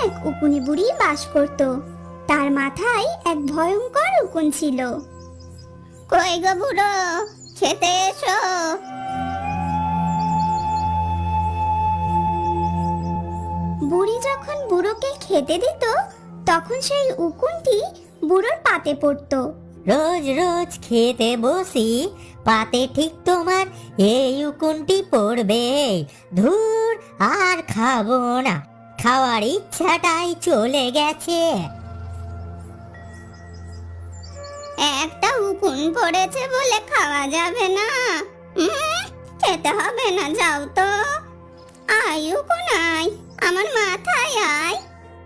এক উকুনে বুড়ি বাস করত। তার মাথায় এক ভয়ঙ্কর উকুন ছিল। কই গো বুড়ো, খেতে এসো। বুড়ি যখন বুড়োকে খেতে দিত, তখন সেই উকুনটি বুড়োর পাতে পড়তো। রোজ রোজ খেতে বসি, পাতে ঠিক তোমার এই উকুনটি পড়বে। ধুর, আর খাবো না, খাওয়ার ইচ্ছাটাই চলে গেছে। একটা উকুন পড়েছে বলে খাওয়া যাবে না? খেতে হবে না, যাও তো। আয় উকুন আয়, আমার মাথায় আয়।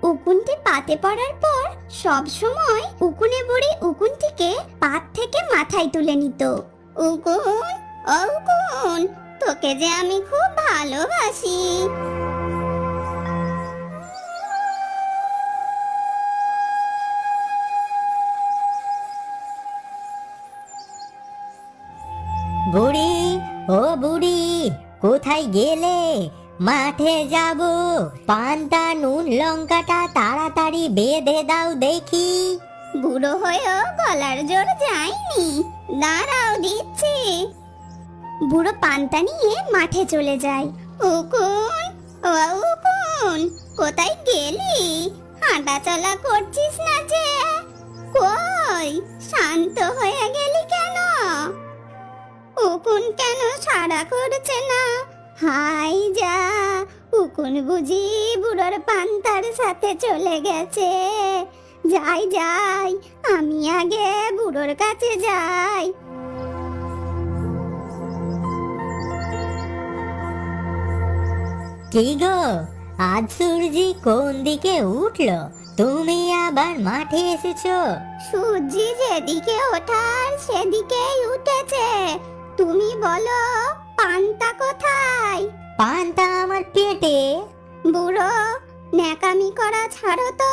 উকুনটি পাতে পড়ার পর সব সময় উকুনে বুড়ি উকুনটিকে পাত থেকে মাথায় তুলে নিত। উকুন, ও উকুন, তোকে যে আমি খুব ভালোবাসি। বুড়ি, ও বুড়ি, কোথায় গেলে? মাঠে যাব, পান্তা নুন লঙ্কাটা তাড়াতাড়ি বেঁধে দাও দেখি। বুড়ো হয়েও গলার জোর যায়নি, দাঁড়াও দিচ্ছি। বুড়ো পান্তা নিয়ে মাঠে চলে যায়। উকুন, ও উকুন, কোথায় গেলি? হাঁটা চলা করছিস না যে? কই, শান্ত হয়ে গেলি কেন? উকুন কেন সাড়া করছে না? হাই যা, উকুন বুঝি বুড়োর পান্তার সাথে চলে গেছে। যাই যাই, আমি আগে বুড়োর কাছে যাই। কি গো, আজ সূর্যি কোন দিকে উঠলো? তুমি আবার মাঠে এসেছো? সূর্যি যেদিকে ওঠার সেদিকেই উঠেছে। তুমি বলো, পান্তা কোথায়? পান্তা আমার পেটে। বুড়ো, ন্যাকামি করা ছাড়ো তো,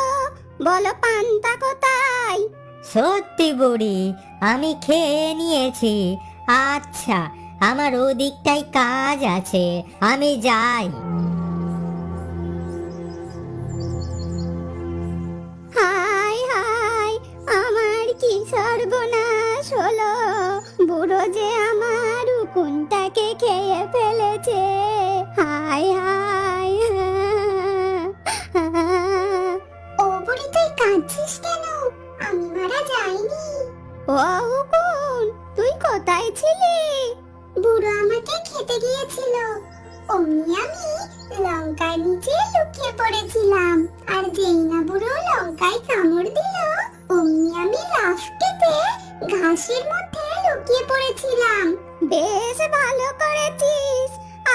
বলো পান্তা কোথায়? সত্যি বুড়ি, আমি খেয়ে নিয়েছি। আচ্ছা, আমার ওদিকটাই কাজ আছে, আমি যাই। হাই হাই, আমার কি সর্বনাশ হলো! বুড়ো যে আমার উকুনটাকে খেয়ে ফেলেছে। High high. ও বুড়ি, তুই কাঁদছিস কেন? আমি মারা যাইনি। ও উকুন, তুই কোথায় ছিলি? বুড়ো আমাকে খেতে গিয়েছিল, অমনি আমি লঙ্কার নিচে লুকিয়ে পড়েছিলাম। আর যেই না বুড়ো লঙ্কায় কামড় দিল, অমনি আমি লাফ কেটে ঘাসের মধ্যে লুকিয়ে পড়েছিলাম। বেশ ভালো করেছিস।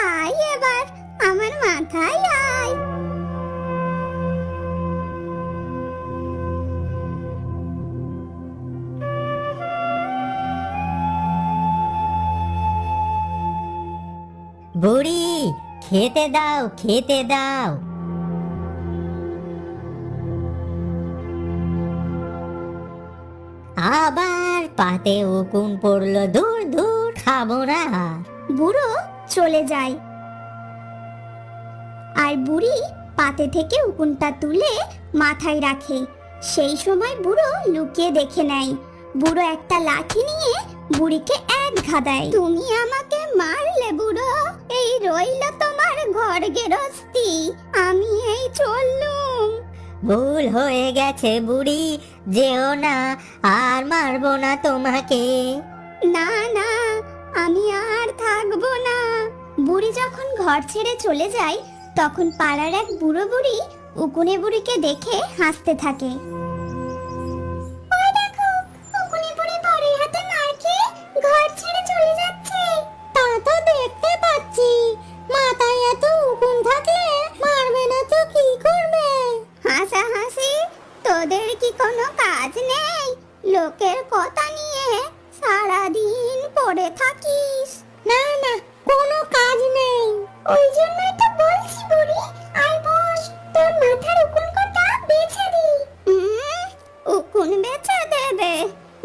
আয় এবার আমার মাথায় আয়। বুড়ি, খেতে দাও, খেতে দাও। আবার পাতে উকুন পড়লো, দূর দূর, খাবো না। বুড়ো চলে যায়। আর বুড়ি পাতে থেকে উকুনটা তুলে মাথায় রাখে। সেই সময় বুড়ো লুকিয়ে দেখে নেয়। বুড়ো একটা লাঠি নিয়ে বুড়িকে এক ঘা দেয়। তুমি আমাকে মারলে বুড়ো, এই রইল তোমার ঘর গেরস্তি। আমি এই চললুম। ভুল হয়ে গেছে বুড়ি, যেও না, আর মারবো না তোমাকে। না না, আমি আর থাকবো না। বুড়ি যখন ঘর ছেড়ে চলে যায়, তখন পাড়ার এক বুড়ো বুড়ি উকুনে বুড়িকে দেখে হাসতে থাকে। ওই দেখো, উকুনে বুড়ি বড়ের হাতে মার খেয়ে ঘর ছেড়ে চলে যাচ্ছে। তা তো দেখতে পাচ্ছি, মাথায় এত উকুন থাকলে মারবে না তো কি করবে? হাসাহাসি, তোদের কি কোনো কাজ নেই? লোকের কথা নিয়ে সারাদিন পড়ে থাকিস। না না, কোনো কাজ নেই। ওই জন্যই তো বলছি বুড়ি, আয় বস, তোর মাথার উকুন কটা বেছে দি। উকুন বেছে দেবে?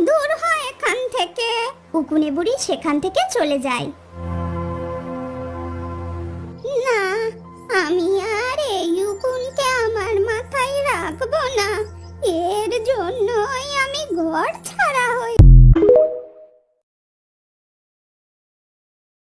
দূর হয় এখান থেকে। উকুনে বুড়ি সেখান থেকে চলে যায়। না, আমি আর এই উকুনকে আমার মাথায় জন্যই